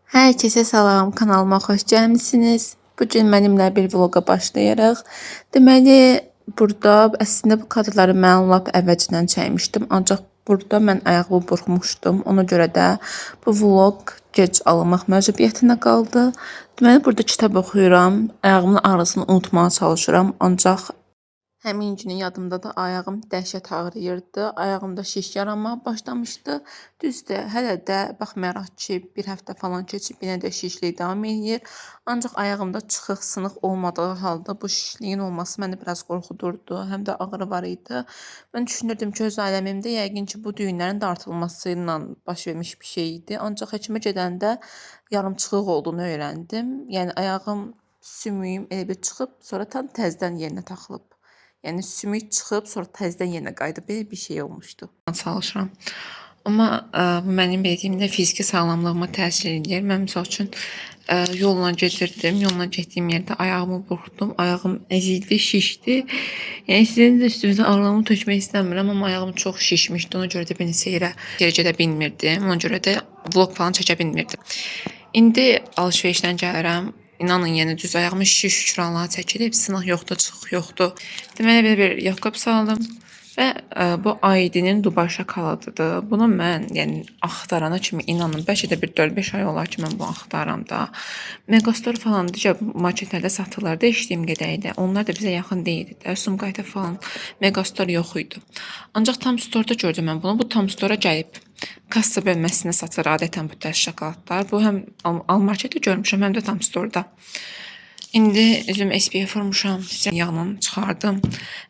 Herkese salam, kanalıma xoş gəlmisiniz. Bugün mənimlə bir vloqa başlayarıq. Deməli, burada əslində bu kadrları mən lap əvvəlcədən çəkmişdim. Ancaq burada mən ayağımı burxmuşdum. Ona görə də bu vloq gec alınmaq məcburiyyətinə qaldı. Deməli, burada kitab oxuyuram. Ayağımın ağrısını unutmağa çalışıram. Ancaq həmin günü yadımda da ayağım dəhşət ağrıyırdı. Ayağımda şiş yaranmağa başlamışdı. Düzdür, hələ də baxmayaraq ki, bir həftə falan keçib yenə də şişlik davam edir. Ancaq ayağımda çıxıq, sınıq olmadığı halda bu şişliyin olması məni biraz qorxudurdu. Həm də ağrı var idi. Mən düşünürdüm ki, öz aləmimdə yəqin ki, bu düyünlərin dartılması ilə baş vermiş bir şey idi. Ancaq həkimə gedəndə yarımçıq olduğunu öyrəndim. Yəni ayağım sümüyüm elə bir çıxıb, sonra tam təzədən yerinə taxılıb. Yəni sümük çıxıb, sonra təzədən yenə qayıdıb, belə bir şey olmuşdu. Çalışıram. Amma bu mənim bildiyimdə fiziki sağlamlığıma təsir edir. Mən misal üçün yolla gedirdim. Yolla getdiyim yerdə ayağımı burxdum. Ayağım əzildi, şişdi. Yəni sizin də üstünüzə ağırlığımı tökmək istəmirəm, amma ayağım çox şişmişdi. Ona görə də beni seyirə gedə bilmirdim. Ona görə də vlog falan çəkə bilmirdim. İndi alışverişdən gəlirəm. İnanın, yəni düz ayağımın şiş Allah'a çəkilib, sınıq yoxdur, çıxıq yoxdur. Deməli, belə bir ayaqqabı saldım və bu Aidi'nin Dubai şokoladıdır. Bunu mən, yəni axtarana kimi inanın, bəlkə də bir 4-5 ay olar ki, mən bu axtaram da. Megastore falan digər marketlərdə satılırdı, eşitdiyim qədəriylə. Onlar da bizə yaxın deyildi də. Sumqayıta falan Megastore yox idi. Ancaq Tam Store'da gördüm mən bunu. Bu Tam Store'a gəlib. Kassa bölməsində satır adətən bu tərz şokoladlar. Bu həm Almarketdə görmüşəm, həm də Tam Store'da. İndi üzüm SPF vurmuşam, yağını çıxardım.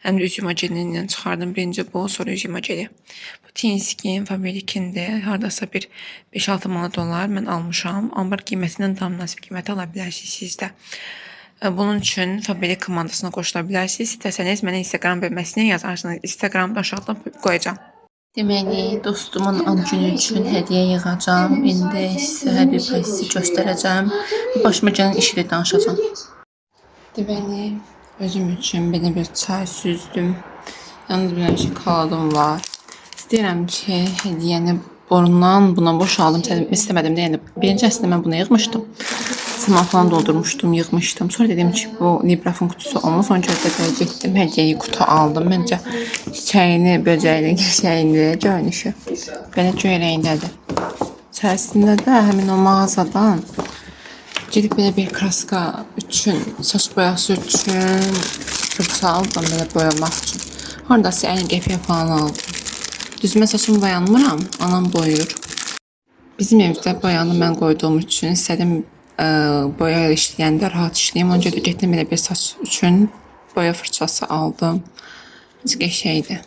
Həm də üz yumacelindən çıxardım. Birinci bu, sonra üz yumaceli. Bu Teen Skin Fabric'indir. Hardasa bir 5-6 manat olar mən almışam. Ambar qiymətindən tam münasib qiyməti ala bilərsiniz siz də. Bunun üçün Fabric komandasına qoşula bilərsiniz. İstəsəniz mənə Instagram bölməsinə yazarsınız. Instagramda aşağıdan qoyacağım. Deməli, dostumun ad günü üçün hədiyyə yığacağam. İndi sizə hər bir prosesi göstərəcəm. Başıma gələn işi də danışacağam. Deməli, özüm üçün belə bir çay süzdüm. Yalnız bir şokoladım var. İstəyirəm ki, hədiyyəni borundan buna boşaldım. İstəmədim də, yəni birinci əslində mən bunu yığmışdım. Saman falan doldurmuşdum, yığmışdım. Sonra dedim ki, bu Librafon kutusu olmaz. Onun görə də getdim, hədiyyəyi kutu aldım. Məncə çiçəyini, böcəyini, qəşəyini, görünüşü belə göy rəngdədir. İçərisində də həmin o mağazadan gedib belə bir kraska üçün, saç boyası üçün fırça aldım, belə boyamaq üçün. Haradasa 50 qəpiyə falan aldım. Düzmə saçımı boyanmıram, anam boyur. Bizim evdə boyanı mən qoyduğum üçün istədim boya işləyəndə rahat işləyim. Ona görə getdim belə bir saç üçün boya fırçası aldım. Necə qəşəngdir.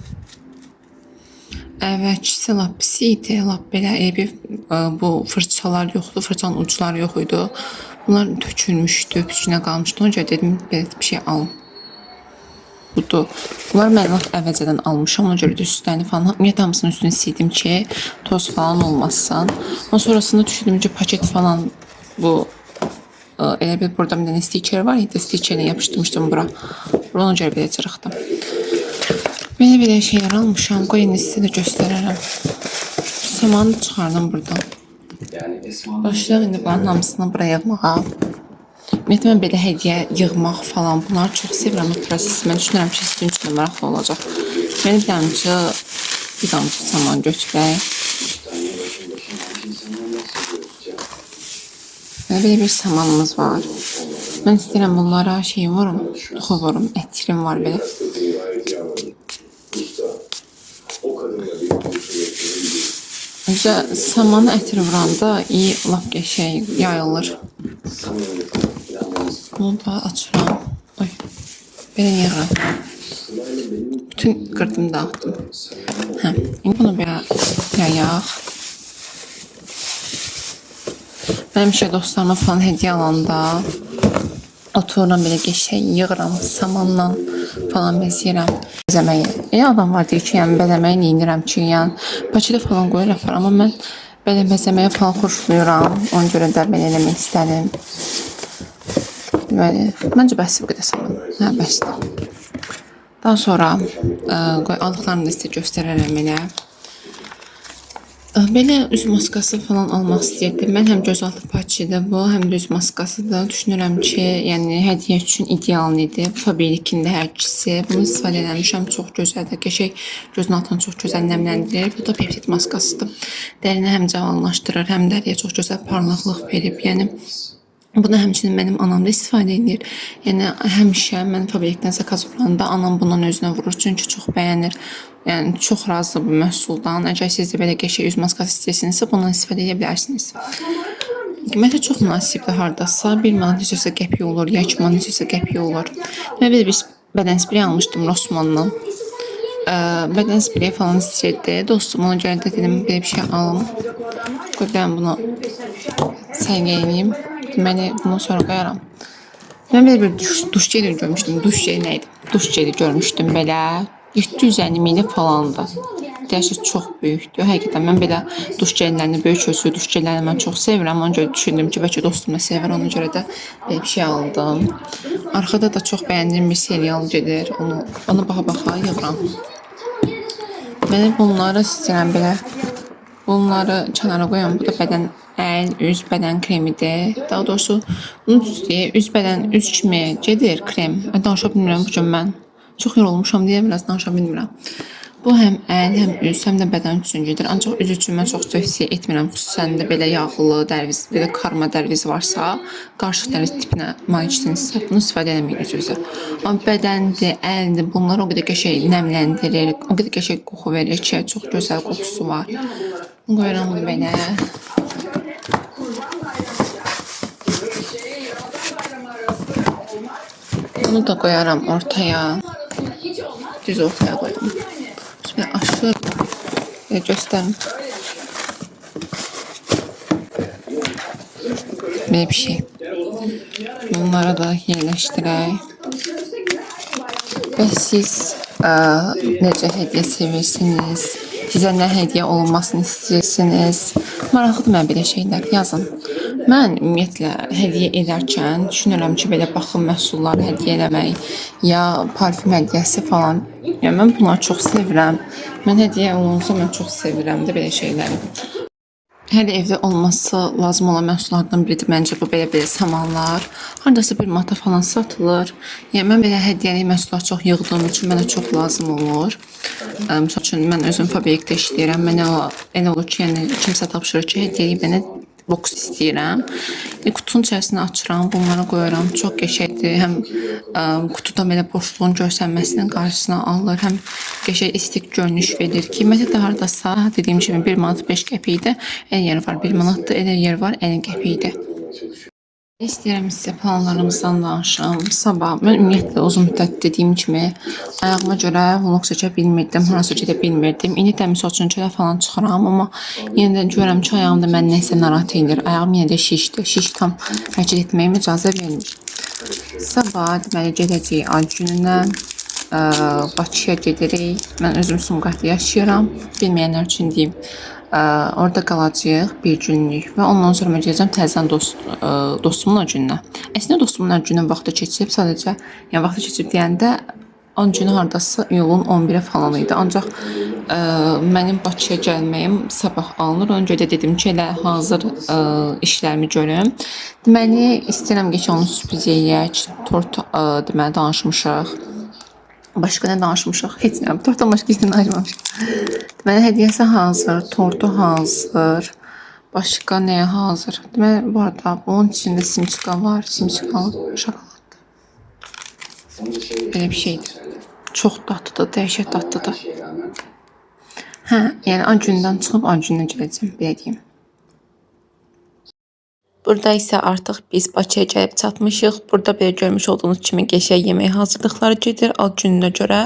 Əvvəlkisi lap pis idi. Lap belə bir bu fırçalar yoxdu, fırçanın uçları yox idi. Bunlar tökülmüşdü, püskünə qalmışdı. Ona görə dedim belə bir şey alım. Budur. Bunlar mən lap əvvəlcədən almışam. Ona görə də üstlərini falan, ümumiyyətlə hamısının üstünü sildim ki, toz falan olmasın. Ondan sonrasında düşündüm ki, paket falan bu elə bir burada bir dənə stiker var idi. Stikerlə yapışdırmışdım bura. Ona görə belə cırıqdım. Belə şeyler almışam. Qoy indi sizə də göstərərəm. Samanı çıxardım buradan. Başlayaq indi bunların hamısını buraya yığmağa. Ümumiyyətlə mən belə hədiyyə yığmaq falan bunları çox sevirəm bu prosesi. Mən düşünürəm ki, sizin üçün də maraqlı olacaq. Məni bir damcı saman götürək. Böyle bir samanımız var. Ben istəyirəm bunlara şey vurum, duxu vurum, ətrim var belə. Üzə samanı ətir vuranda iyi, lap qəşəng yayılır. Bunu da açıram. Oy, belə yığıram. Bütün qırdım dağıtdım. İndi bunu belə yayaq. Mənim dostlarıma falan hediyə alanda otururam belə qəşəng yığıram samanla falan bəzəyirəm. Bəzəməyi. Adam var deyir ki, yəni bəzəməyi neyinirəm ki, yəni paketə falan qoyur yapar. Amma mən belə bəzəməyi falan xoşlayıram. Ona görə də belə eləmək istədim. Məncə bəsdir bu qədər saman. Hə, bəsdir. Daha sonra aldıqlarını da sizə göstərərəm elə. Belə üz maskası falan almaq istəyirdim. Mən həm gözaltı patch, maskesidir bu, həm də üz maskasıdır. Düşünürəm ki, yəni hədiyyə üçün ideal idi. Faberlikin-də hər ikisi. Bunu istifadə etmişəm, çox gözəldir. Qəşəng gözün altını çox gözəl nəmləndirir. Bu da peptit maskasıdır. Dərini həm cavanlaşdırır, həm dəriyə çox gözəl parlaqlıq verib. Yəni bunu həmçinin mənim anam da istifadə edir. Yəni həmişə mən Faberlikdən zakaz vuranda anam bundan özünə vurur, çünki çox bəyənir. Yəni çox razı bu məhsuldan. Əgər siz də belə qəşəng üz maskası istəyirsinizsə, bundan istifadə edə bilərsiniz. Qiyməti çox münasibdir hardasa. 1 manat neçəsə qəpik olur, ya 2 manat neçəsə qəpik olur. Mən bir bədən spreyi almışdım Rossmanndan. Bədən spreyi falan istəyirdi. Dostum ona görə də dedim, belə bir şey alım. Qoyuram bunu sərgiyə eləyim. Deməli, bunu sonra qoyaram. Mən belə bir duş jeli görmüşdüm. Duş jeli nə idi? Duş jeli görmüşdüm belə. 750 ml falandı. Dəhşət çox böyükdür. Həqiqətən mən belə duş jellərini, böyük ölçülü duş jellərini mən çox sevirəm. Ona görə düşündüm ki, bəlkə dostum da sevir. Ona görə də belə bir şey aldım. Arxada da çox bəyəndiyim bir serial gedir. Onu baxa-baxa yığıram. Mən bunları istəyirəm belə. Bunları kənara qoyuram. Bu da bədən əl, üz, bədən kremidir. Daha doğrusu bunu düzdür. Üz kimi gedir krem. Danışa bilmirəm bu gün mən. Çox yorulmuşam deyə biraz danışa bilmirəm. Bu həm əl, həm üz, həm də bədən üçün gedir. Ancaq üz üçün mən çox tövsiyə etmirəm. Xüsusən də belə yağlı dərviz, belə karma dərviz varsa, qarışıq dərviz tipinə maliksinizsə, bunu istifadə eləməyin özünüzə. Amma bədəndir, əldir, bunlar o qədər qəşəng nəmləndirir, o qədər qəşəng qoxu verir ki, çox gözəl qoxusu var. Qoyuram bunu belə. Bunu da qoyaram ortaya. Düz ortaya qoyuram. Şimdi aşırı göstərim. Belə bir şey. Bunları da yerləşdirək. Və siz necə hədiyyə sevirsiniz? Sizə nə hədiyyə olunmasını istəyirsiniz? Maraqlıdır mən belə şeylər, yazın. Mən ümumiyyətlə hədiyyə edərkən düşünürəm ki, belə baxım məhsulları hədiyyə eləmək, ya parfüm hədiyyəsi falan. Yəni mən bunları çox sevirəm. Mən hədiyyə olunsa mən çox sevirəm də belə şeyləri. Hələ evdə olması lazım olan məhsullardan biridir məncə bu belə samanlar. Hardasa 1 manata falan satılır. Yəni mən belə hədiyyəlik məhsullar çox yığdığım üçün mənə çox lazım olur. Məsəl üçün mən özüm fabrikdə işləyirəm. Mənə elə olur ki, yəni kimsə tapşırır ki, hədiyyəlik mənə boks istəyirəm. Qutunun içərisini açıram, bunları qoyuram. Çox qəşəngdir. Həm qutuda belə boşluğun görsənməsinin qarşısına alır, həm qəşəng estetik görünüş verir. Qiyməti də hardasa, dediyim kimi 1 manat 5 qəpikdir. El yeri var 1 manatdır, el yeri var 50 qəpikdir. İstəyirəm sizə planlarımızdan danışım. Sabah mən ümumiyyətlə uzun müddət dediyim kimi ayağıma görə vlog çəkə bilmirdim, harasa gedə bilmirdim. İndi də misal üçün çölə falan çıxıram, amma yenə də görürəm ki, ayağımda mən nəsə narahat edir. Ayağım yenə də şişdir. Şiş tam hərəkət etməyimə icazə vermir. Sabah deməli gedəcəyik ad gününə. Bakıya gedirik. Mən özüm Sumqayıtda yaşayıram. Bilməyənlər üçün deyim. Orada qalacağıq bir günlük və ondan sonra mən gedəcəm təzədən dostumun ad gününə. Əslində dostumun ad gününün vaxtı keçib, sadəcə yəni vaxtı keçib deyəndə ad günü hardasa iyulun 11-i falan idi. Ancaq mənim Bakıya gəlməyim sabah alınır. Ona görə dedim ki, elə hazır işlərimi görüm. Deməli istəyirəm ki, onu sürpriz eləyək. Tort deməli danışmışıq. Başqa nə danışmışıq? Heç nə. Tortdan başqa heç nə danışmamışıq. Deməli hədiyyəsi hazır, tortu hazır. Başqa nəyə hazır? Deməli bu arada bunun içində simçika var, simçikalı şokolad. Belə bir şeydir. Çox dadlıdır, dəhşət dadlıdır. Yəni ad gündən çıxıb ad gününə gələcəm, belə deyim. Burada isə artıq biz Bakıya gəlib çatmışıq. Burada belə görmüş olduğunuz kimi qəşəng yemək hazırlıqları gedir ad gününə görə.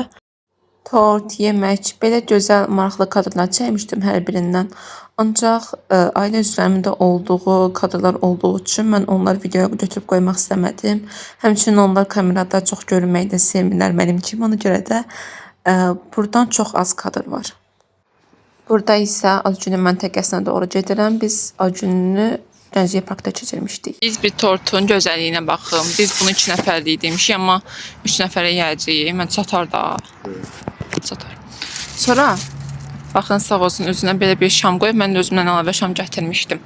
Tort, yemək, belə gözəl, maraqlı kadrlar çəkmişdim hər birindən. Ancaq ailə üzvlərimin də olduğu kadrlar olduğu üçün mən onları videoya götürüb qoymaq istəmədim. Həmçinin onlar kamerada çox görünməyi də sevmirlər mənim kimi. Ona görə də buradan çox az kadr var. Burada isə ad günü məntəqəsinə doğru gedirəm. Biz ad gününü Gəncəyə parkda keçirmişdik. Biz bir tortun gözəlliyinə baxım. Biz bunu 2 nəfərlik demişik, amma 3 nəfərə yeyəcəyik. Mən çatar da. Çatar. Sonra baxın sağ olsun özünə belə bir şam qoyub. Mən də özümdən əlavə şam gətirmişdim.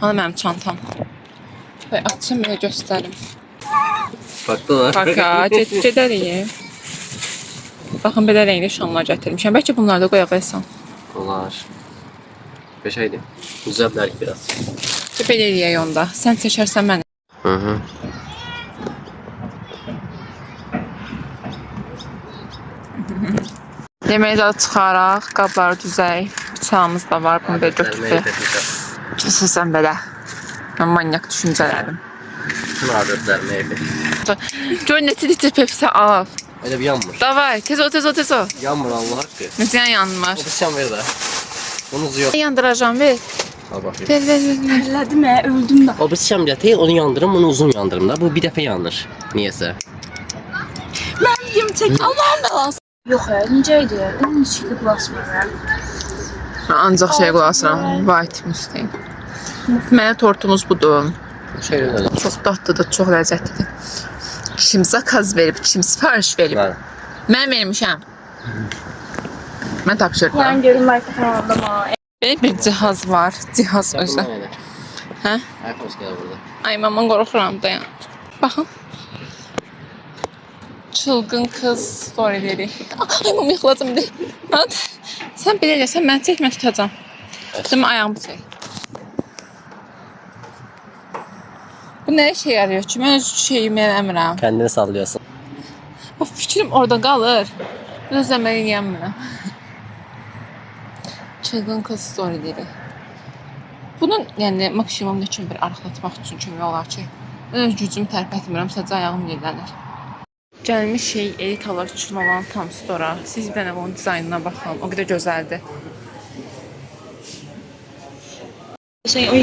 Hani mənim çantam. Və açım elə göstərim. Baktılar. Baka, gedərik. Baxın, belə rəngli şamlar gətirmişəm. Bəlkə bunları da qoya qoysan. Olar. Beşəydi. Düzəltdik biraz. Belə eləyək onda. Sən çəkərsən məni. Hı. Yeməyi də çıxaraq, qabları düzək. Bıçağımız da var, bunu belə götürək. Kesilsən belə. Mən manyak düşüncələrim. Bütün adətlərimi evi. Gör neçə litr Pepsi al. Öyle bir yanmır. Davay, tez ol. Yanmır Allah hakkı. Necə yanmır? O bıçağım ver de. Bunu uzuyor. Yandıracağım, ver. Al bakayım. Ver. Terledim ya, öldüm de. O bıçağım gətir, onu yandırım, bunu uzun yandırım da. Bu bir dəfə yanır. Niyəsə. Ben videomu çek. Allah'ım belası. Yok ya, neceydi? Onun içinde bulaşmıyorum. Ancaq şey qulaqsıram. White Mustang. Mənə tortumuz budur. Şey öyle. Çox dadlıdır, çox ləzzətlidir. Kim zakaz verib, kim sifariş verib? Mən vermişəm. Mən tapşırdım. Yani görün marka kanalda ama. Belə bir cihaz var. Cihaz özü. Hə? Ayakkabısı gəlir burada. Ay maman qorxuram dayan. Baxın. Çılgın qız storyləri. Ay mum yıxılacam de. Hadi. Sən belə eləsən mən çəkmə tutacam. Şimdi ayağımı çək. Bu nə işə yarıyor ki? Mən öz şeyimi eləmirəm. Kendini sallıyorsun. O fikrim orada qalır. Özləməyi yiyəmirəm. Çılgın qız storyləri. Bunun yəni maksimum ne üçün bir arıqlatmaq üçün kömək olar ki? Mən öz gücümü tərpə etmirəm, sadəcə ayağım yerlənir. Gəlmişik elitalar üçün olan tam stora. Siz bir dənə bunun dizaynına baxın. O qədər gözəldir.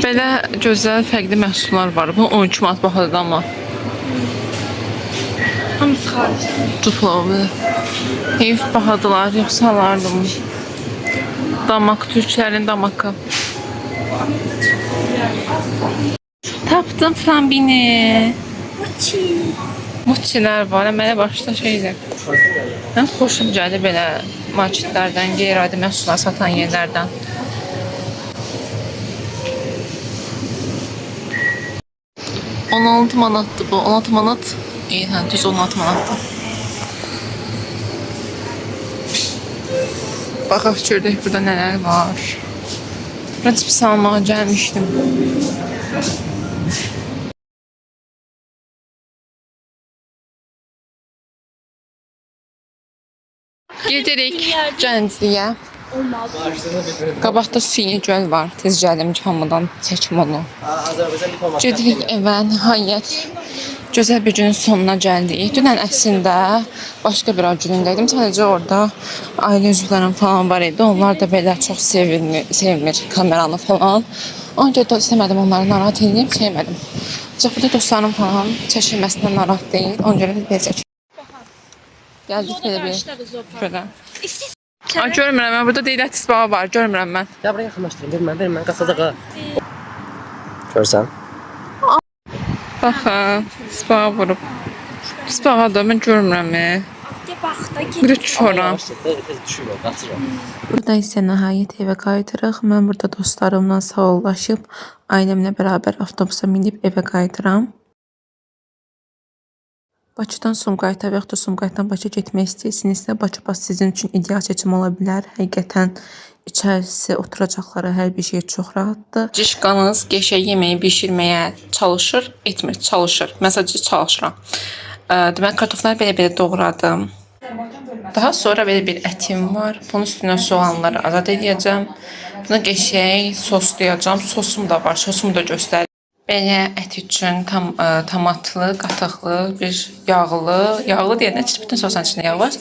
Belə gözəl fərqli məhsullar var. Bu 12 manat bahadır amma. Hamısı xarici. Duplovlu. Heyf bahadılar, yoxsa alardım. Damak, Türklərin damakı. Tapdım flambini. Muçilər var, mənə başda şeydir. Mən xoşum gəlir belə marketlərdən, qeyri-adi məhsullar satan yerlərdən. $16 manatdır bu, 16 manat. İyi, hə, düz 16 manatdır. Baxaq gördük burada nələr var. Bura cips almağa gəlmişdim. Gedirik Gəncliyə. Olmaz. Qabaqda Süni göl var. Tez gəlim hamıdan çəkim onu. Azərbaycan diplomatı. Gedirik evə, nəhayət. Gözəl bir günün sonuna gəldik. Dünən əslində başqa bir günündəydim. Sadəcə orada ailə üzvlərim falan var idi. Onlar da belə çox sevmir kameranı falan. Ona görə də istəmədim onları narahat edeyim, sevmədim. Ancaq burada dostlarım falan çəkilməsindən narahat deyil. Ona görə də belə çəkim. Gəldik belə bir şöyle. Ay görmürəm mən, burada deyil ətis bağı var, görmürəm mən. Ya buraya yaxınlaşdırın, verin mən qasada. Görsən? Baxın, spağa vurub. Spağa da mən görmürəm. Bir çoram. Burada isə nəhayət evə qayıdırıq. Mən burada dostlarımla sağollaşıb, ailəmlə bərabər avtobusa minib evə qayıdıram. Bakıdan Sumqayıta və yaxud da Sumqayıtdan Bakıya getmək istəyirsinizsə, Bakı bas sizin üçün ideal seçim ola bilər. Həqiqətən içərisi, oturacaqları hər bir şey çox rahatdır. Cişqanız qəşəng yeməyi bişirməyə çalışır, etmir, çalışır. Mən sadəcə çalışıram. Demək, kartofları belə doğradım. Daha sonra belə bir ətim var. Bunun üstünə soğanları azad edəcəm. Bunu qəşəng soslayacağım. Sosum da var, sosumu da göstərim. Belə ət üçün tomatlı, qatıqlı, bir yağlı deyəndə bütün sosun içində yağ var.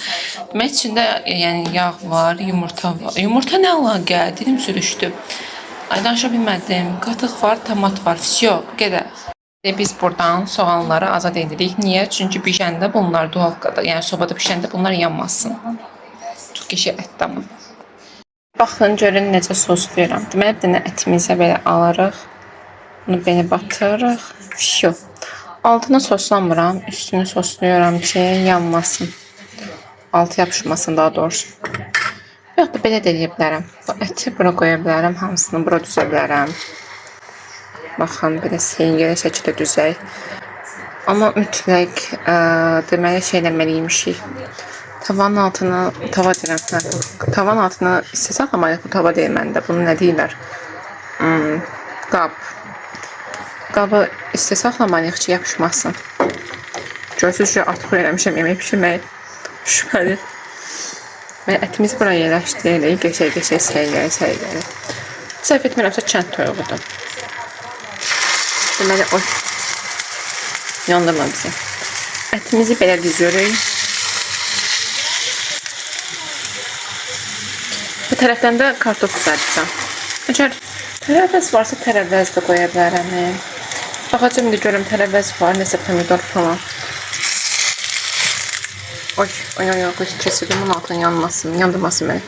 Demək içində yəni yağ var, yumurta var. Yumurta nə əlaqə? Dilim sürüşdü. Ay danışa bilmədim. Qatıq var, tomat var. Всё, qədər. Biz buradan soğanları azad edirik. Niyə? Çünki bişəndə bunlar duhalkada, yəni sobada bişəndə bunlar yanmasın. Çox qəşəng ətdir amma. Baxın görün necə soslayıram. Deməli bir dənə ətimizə belə alırıq. Bunu belə batırırıq. Всё. Altına soslamıram, üstünü sosluyorum ki yanmasın. Altı yapışmasın daha doğrusu. Yox da belə də eləyə bilərəm. Bu əti bura qoya bilərəm, hamısını bura düzə bilərəm. Baxın, belə seyirli şəkildə düzək. Amma mütləq deməli şey eləməliymişik. Tavanın altına, tava deyirəm, tavanın altına isti saxlamalıyıq. Bu tava deyil məndə. Bunu nə deyirlər? Qab. Qabı isti saxlamalıyıq ki, yapışmasın. Görsünüz ki, artıq öyrənmişəm yemək pişirməyi. Şübhəli. Və ətimizi buraya yerləşdiririk. Qəşəng-qəşəng səyirləri. Səhv etmirəmsə kənd toyuğudur. Deməli, o yandırma bizi. Ətimizi belə düzürük. Bu tərəfdən də kartof düzəltəcəm. Əgər tərəvəz varsa tərəvəz də qoya bilərəm. Baxacağım indi görüm tərəvəz var, nəsə pomidor falan. Oy, keçirdim, bunun altına yanmasın, yandırmasın məni.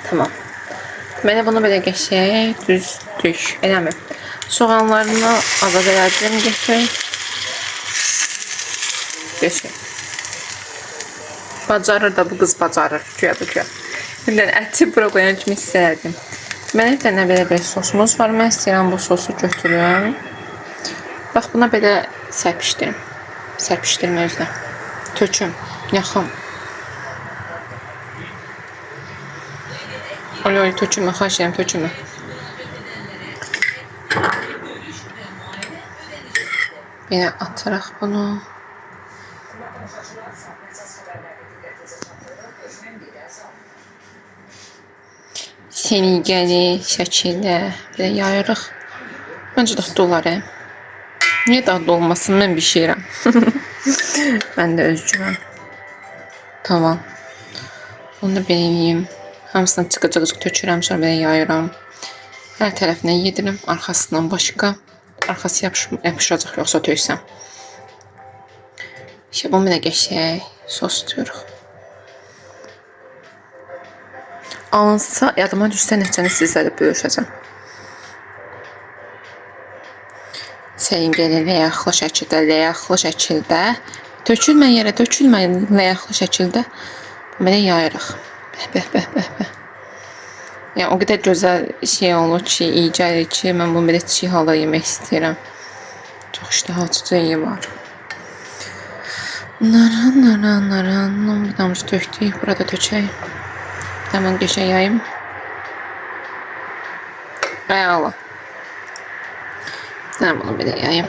Tamam. Mənə bunu belə qəşəng düzdük, eləmi? Soğanlarını azad elədim, gətirək. Qəşəng. Bacarır da bu qız bacarır, güya. Şimdi əti bura qoyan kimi istərdim. Mənə bir dənə belə sosumuz var. Mən istəyirəm bu sosu götürüm. Bax, buna belə sərpişdirim. Sərpişdirmə özünə. Töküm, yaxın. Oy, tökümə, xahiş edirəm, tökümə. Belə ataraq bunu. Senigəli şəkildə belə yayırıq. Məncə dadlı olar. Niyə dadlı olmasın? Mən bişirəm. Mən də özcüyəm. Tamam. Onu da belə yiyeyim. Hamısını çıxıcıq tökürəm, sonra belə yayıram. Hər tərəfinə yedirim, arxasından başqa. Arxası yapışacaq, yoxsa töksəm. İşte bunu belə qəşəng sos tuturuq. Alınsa, yadıma düşsə nəticəni sizlə də bölüşəcəm. Səliqəli, ləyəxlı şəkildə tökülmə yerə, tökülmə ləyəxlı şəkildə belə yayırıq. Bəh. Yəni, o qədər gözəl şey olur ki, iyi gəlir ki, mən bunu belə çiğ halda yemək istəyirəm. Çox iştah açıcı iyi var. Naran. Bir damcı tökdük, burada tökək. Hemen qəşəng yayım. Əla. Mən bunu belə yayım.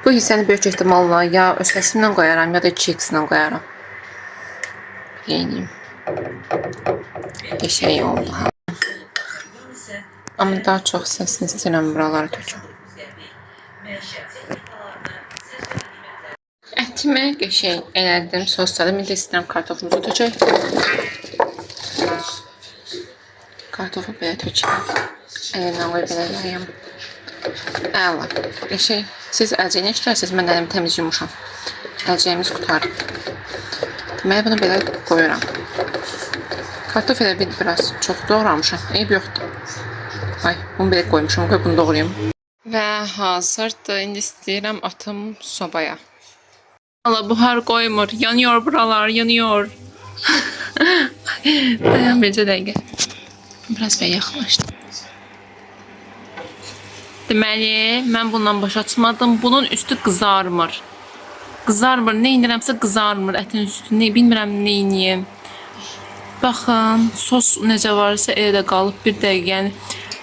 Bu hissəni böyük ehtimalla ya ösləsimlə qoyaram, ya da 2x-lə qoyaram. Yeyiniyim. Qəşəng oldu. Amma daha çox səsini istəyirəm buraları töküm. Ətimi qəşəng elədim, sosladım. İndi istəyirəm kartofumuzu tökək. Kartofu belə tökək. Əlimlə qoy belə yayım. Əla. Qəşəng. Siz əlcəyini işlərsiniz, mən əlim təmiz yumuşam. Əlcəyimiz qutarıb. Deməli, bunu belə qoyuram. Kartof elə biraz çox doğramışam. Eyb yoxdur. Ay, bunu belə qoymuşam. Qoy bunu doğrayım. Və hazırdır. İndi istəyirəm atım sobaya. Allah, buhar koymur. Yanıyor buralar, yanıyor. Dayan bircə dəqiqə. Biraz belə yaxınlaşdım. Deməli, mən bundan başa çıxmadım. Bunun üstü qızarmır. Qızarmır. Nə indirəmsə qızarmır. Ətin üstü. Bilmirəm nə iniyim. Baxın, sos necə varsa elə də qalıb bir dəqiqə. Yəni,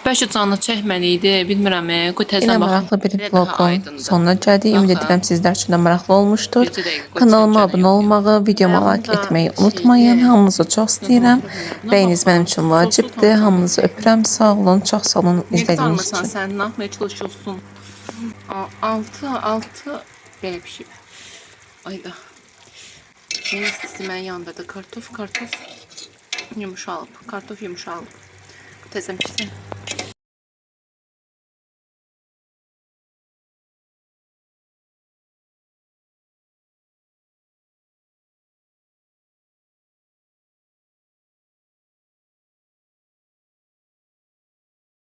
bəlkə canlı çəkməli idi, bilmirəm. Qoy təzədən baxın. Maraqlı bir vlogun sonuna gəldik. Ümid edirəm sizlər üçün də maraqlı olmuşdur. Kanalıma abunə olmağı, videoma like etməyi unutmayın. Hamınızı çox istəyirəm. Bəyiniz mənim üçün vacibdir. Hamınızı öpürəm. Sağ olun, çox sağ olun izlədiyiniz üçün. Sən nə yapmaya çalışıyorsun? Altı belə pişib. Ayda. Yeni istisi mən yandırdı. Kartof yumuşalıb. Kartof yumuşalıb. Təzəm pişsin.